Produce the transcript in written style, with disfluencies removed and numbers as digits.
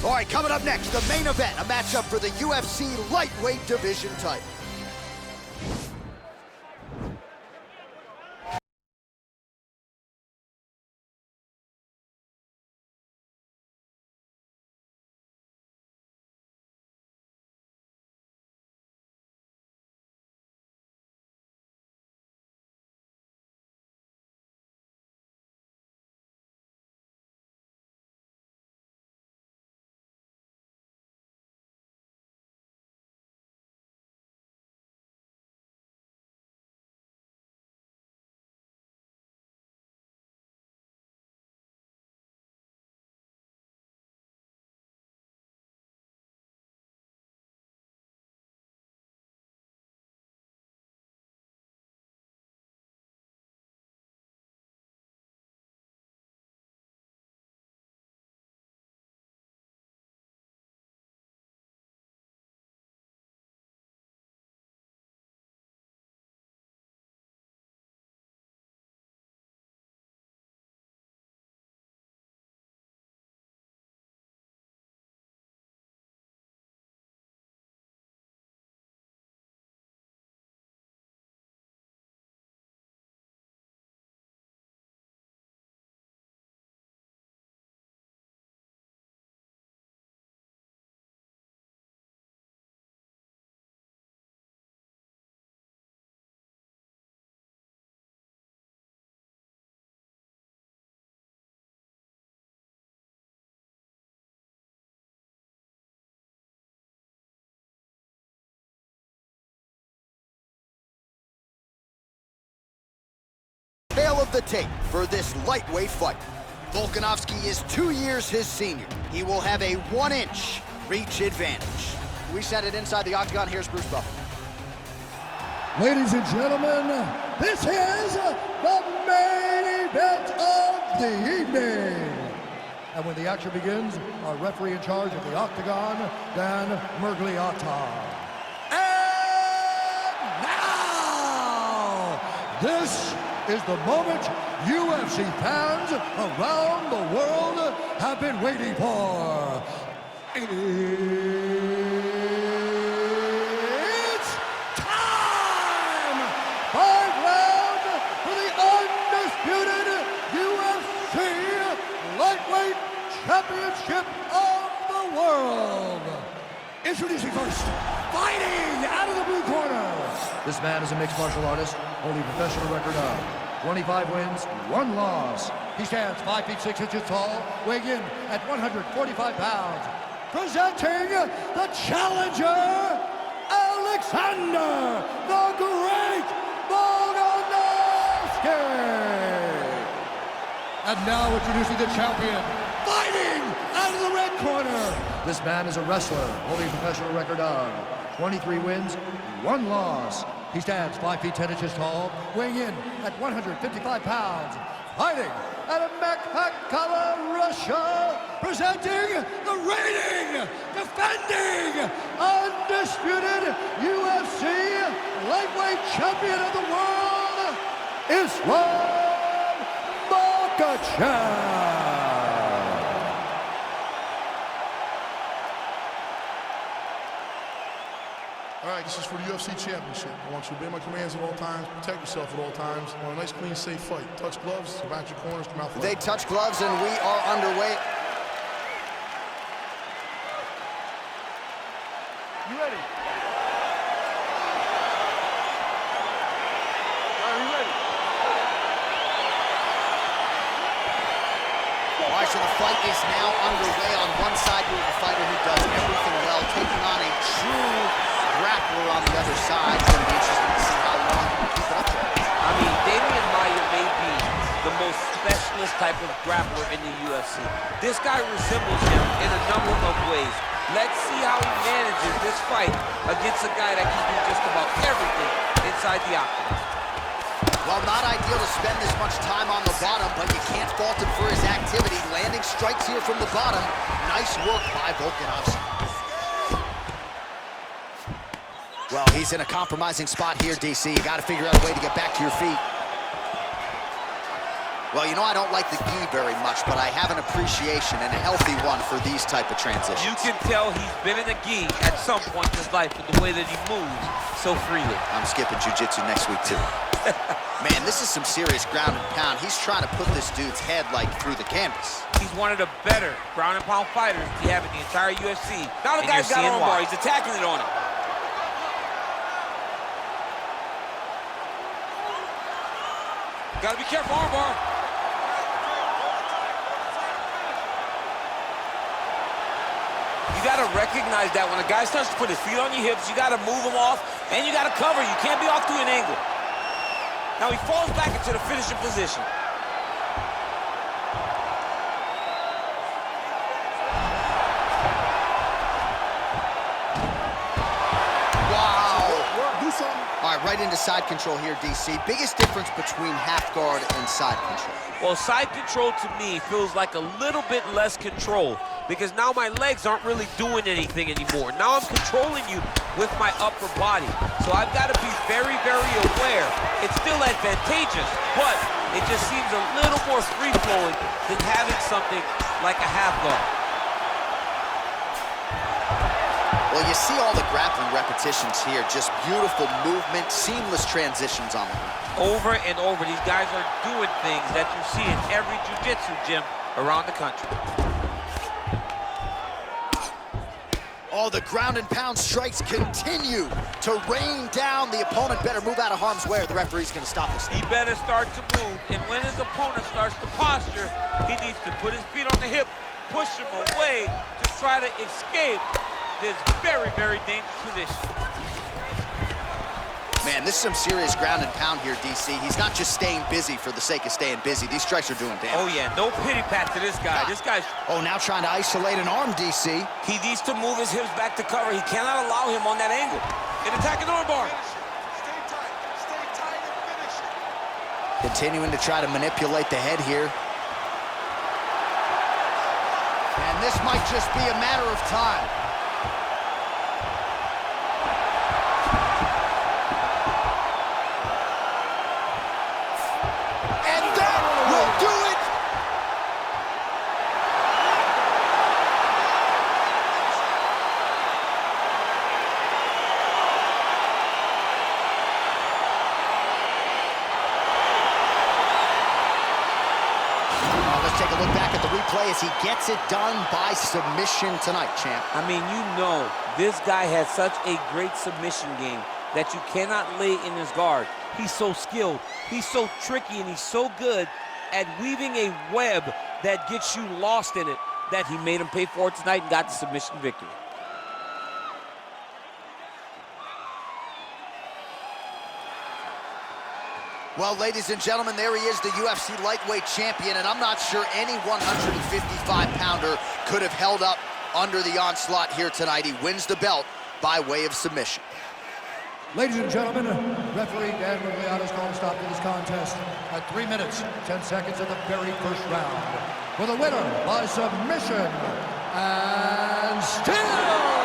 All right, coming up next, the main event, a matchup for the UFC lightweight division title. Tale of the tape for this lightweight fight. Volkanovski is 2 years his senior. He will have a 1-inch reach advantage. We set it inside the octagon. Here's Bruce Buffer. Ladies and gentlemen, this is the main event of the evening. And when the action begins, our referee in charge of the octagon, Dan Mergliata. And now, this is the moment UFC fans around the world have been waiting for. It's time! 5 rounds for the undisputed UFC lightweight championship of the world. Introducing first, fighting out of the blue corner. This man is a mixed martial artist, holding a professional record of 25 wins, 1 loss. He stands 5 feet 6 inches tall, weighing in at 145 pounds. Presenting the challenger, Alexander the Great Volkanovski. And now introducing the champion, fighting out of the red corner. This man is a wrestler, holding a professional record of 23 wins, 1 loss. He stands 5 feet 10 inches tall, weighing in at 155 pounds. Fighting out of Makhachev, Russia, presenting the reigning, defending, undisputed UFC lightweight champion of the world, Islam Makhachev. All right, this is for the UFC Championship. I want you to obey my commands at all times, protect yourself at all times. I want a nice, clean, safe fight. Touch gloves, surround your corners, come out for They touch gloves, and we are underway. You ready? Are you ready? All right, so the fight is now underway. On one side, you have a fighter who does everything well, taking on a true grappler on the other side. It's going to be interesting to see how long he can keep it up there. I mean, Damian Maia may be the most specialist type of grappler in the UFC. This guy resembles him in a number of ways. Let's see how he manages this fight against a guy that can do just about everything inside the octagon. Well, not ideal to spend this much time on the bottom, but you can't fault him for his activity. Landing strikes here from the bottom. Nice work by Volkanovski. Well, he's in a compromising spot here, DC. You got to figure out a way to get back to your feet. Well, you know, I don't like the gi very much, but I have an appreciation and a healthy one for these type of transitions. You can tell he's been in the gi at some point in his life with the way that he moves so freely. I'm skipping jiu-jitsu next week, too. Man, this is some serious ground and pound. He's trying to put this dude's head, like, through the canvas. He's one of the better ground and pound fighters we have in the entire UFC. Now the guy's got an armbar. He's attacking it on him. Gotta be careful, armbar. You gotta recognize that when a guy starts to put his feet on your hips, you gotta move him off, and you gotta cover. You can't be off to an angle. Now he falls back into the finishing position. All right, right into side control here, DC. Biggest difference between half guard and side control? Well, side control to me feels like a little bit less control because now my legs aren't really doing anything anymore. Now I'm controlling you with my upper body. So I've got to be very, very aware. It's still advantageous, but it just seems a little more free-flowing than having something like a half guard. Well, you see all the grappling repetitions here. Just beautiful movement, seamless transitions on them. Over and over, these guys are doing things that you see in every jiu-jitsu gym around the country. Oh, the ground and pound strikes continue to rain down. The opponent better move out of harm's way or the referee's gonna stop this. He better start to move, and when his opponent starts to posture, he needs to put his feet on the hip, push him away to try to escape this very, very dangerous position. Man, this is some serious ground and pound here, DC. He's not just staying busy for the sake of staying busy. These strikes are doing damage. Oh, yeah, no pity pat to this guy. This guy's... Oh, now trying to isolate an arm, DC. He needs to move his hips back to cover. He cannot allow him on that angle. An attacking armbar. Stay tight and finish it. Continuing to try to manipulate the head here. And this might just be a matter of time. Take a look back at the replay as he gets it done by submission tonight, champ. I mean, you know, this guy has such a great submission game that you cannot lay in his guard. He's so skilled, he's so tricky, and he's so good at weaving a web that gets you lost in it that he made him pay for it tonight and got the submission victory. Well, ladies and gentlemen, there he is, the UFC lightweight champion, and I'm not sure any 155-pounder could have held up under the onslaught here tonight. He wins the belt by way of submission. Ladies and gentlemen, referee Dan Rigliano's calling a stop to this contest at 3 minutes, 10 seconds of the very first round. For the winner by submission, and still